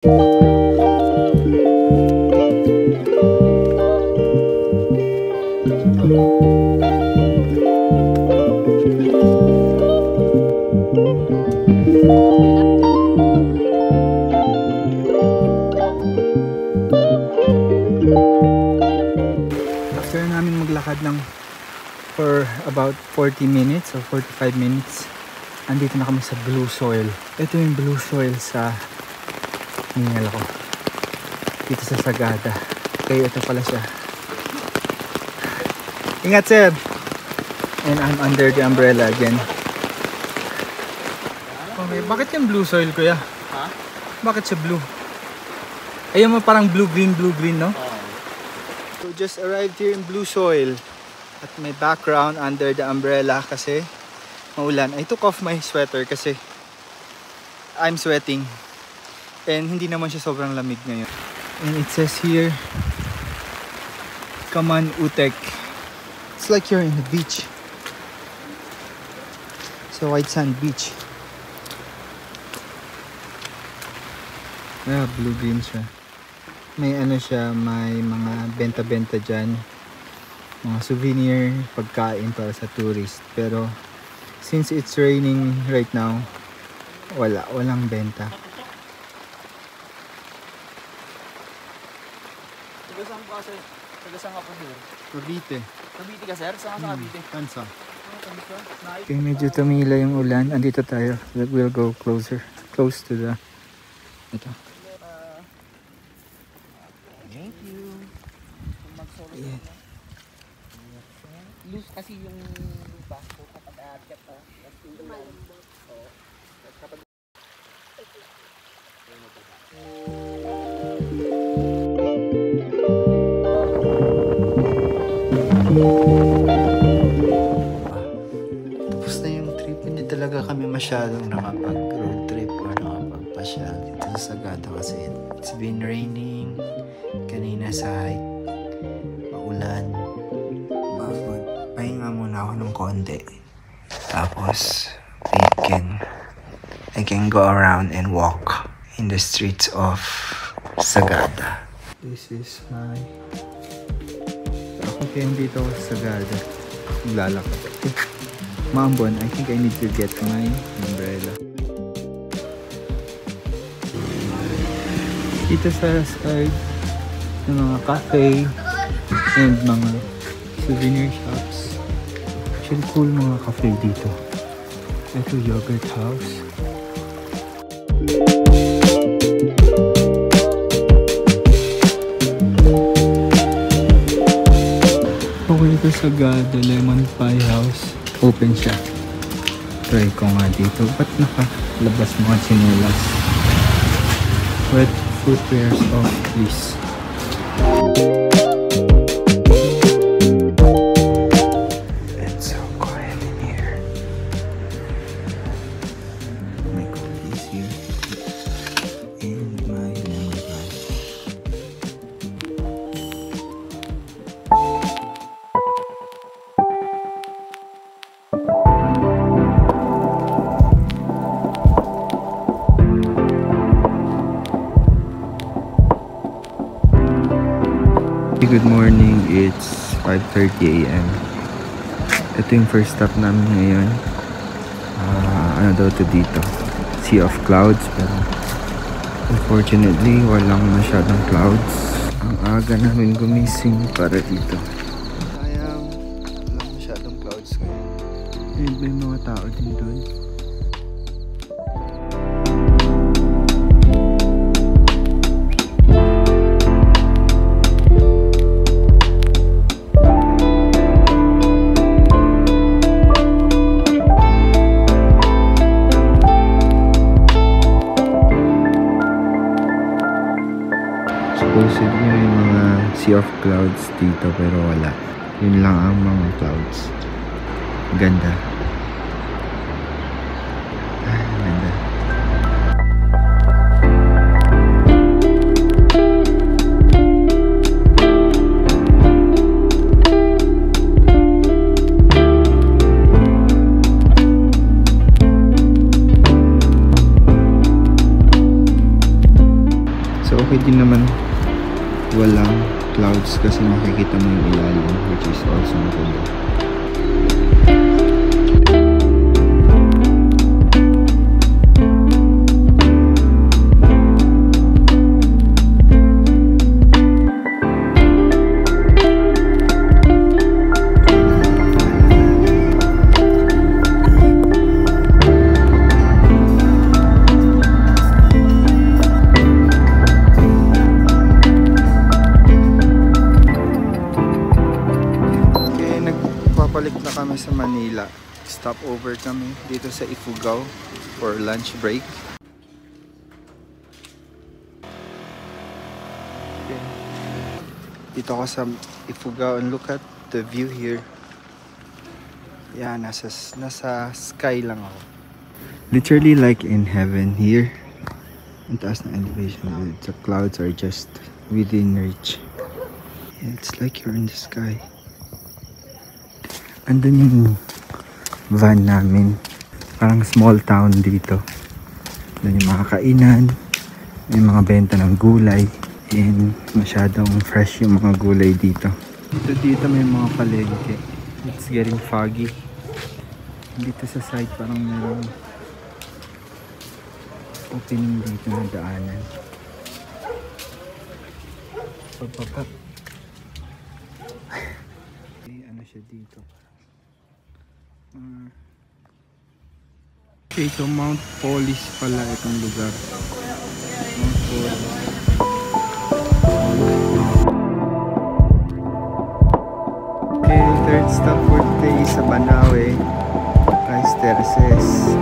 After namin maglakad ng for about 40 minutes or 45 minutes, andito na kami sa Blue Soil. Ito yung Blue Soil sa Ningal ako. Dito sa Sagada. Kaya ito pala siya. Ingat, sir! And I'm under the umbrella again. Okay, bakit yung Blue Soil, kuya? Ha? Bakit siya blue? Ayun mo parang blue-green, no? So just arrived here in Blue Soil. At may background under the umbrella kasi maulan. I took off my sweater kasi I'm sweating. And hindi naman siya sobrang lamig ngayon. And it says here, Kaman Utek. It's like you're in the beach. It's a white sand beach. Ah, blue-green siya. May ano siya, may mga benta-benta dyan. Mga souvenir, pagkain para sa tourist. Pero since it's raining right now, walang benta. Tagasang ka sir? Tagasang ka po sir? Cavite. Cavite ka sir? Saan ka sa Cavite? Kansa. Okay, medyo tumila yung ulan. Andito tayo. We'll go close to the ito. Thank you. Yeah. Loose kasi yung baso kapag aakyat pa. Tapos na yung trip. Hindi talaga kami masyadong nakapag-road trip or nakapagpasyal dito sa Sagada kasi it's been raining. Kanina sa hike, maulan. But pahinga muna ako ng konti. Tapos I can go around and walk in the streets of Sagada. This is my... Ako kaya dito ako sa Sagada. Maglalakad. Maambon, I think I need to get my umbrella. Dito sa side, yung mga cafe and mga souvenir shops. Actually cool mga cafe dito. Ito yogurt house. Okay, ito sa Sagada Lemon Pie House. Open siya. Try ko nga dito. Ba't nakalabas mga chinelas? Wet footwears off, please. It's so quiet in here. My coffee is here. And my lemon pie. Good morning, it's 5:30 AM. Ito yung first stop namin ngayon. Ano daw to dito? Sea of Clouds, pero unfortunately walang masyadong clouds. Ang aga namin gumising para dito. Sayang, walang masyadong clouds ngayon. And may mga tao din doon. Supposedly may mga sea of clouds dito pero wala. Yun lang ang mga clouds. Ganda. Ganda. okay din naman walang clouds kasi makikita mo yung ilalim, which is also maganda. Papalik na kami sa Manila. Stop over kami dito sa Ifugao for lunch break. Okay. Dito ako sa Ifugao and look at the view here. Yeah, nasa sky lang ako. Literally like in heaven here. Ang taas na elevation. The clouds are just within reach. Yeah, it's like you're in the sky. Andun yung van namin. Parang small town dito. Andun yung mga kainan. May mga benta ng gulay. And masyadong fresh yung mga gulay dito. Dito may mga palengke. It's getting foggy. Dito sa side parang mayroong opening dito na daanan. Papapap. Ano siya dito? Okay, so Mount Polis pala itong lugar. Mount Polis. Okay, third stop for today is sa Banawe, Rice Terraces.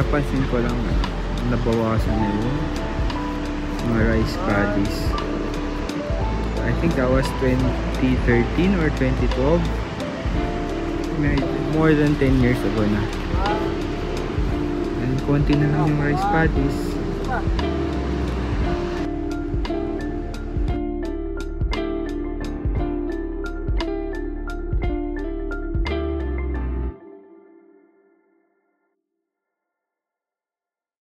Napansin ko lang nabawasan na yung mga rice paddies. I think that was 2013 or 2012. More than 10 years ago na. And konti na lang yung rice paddies.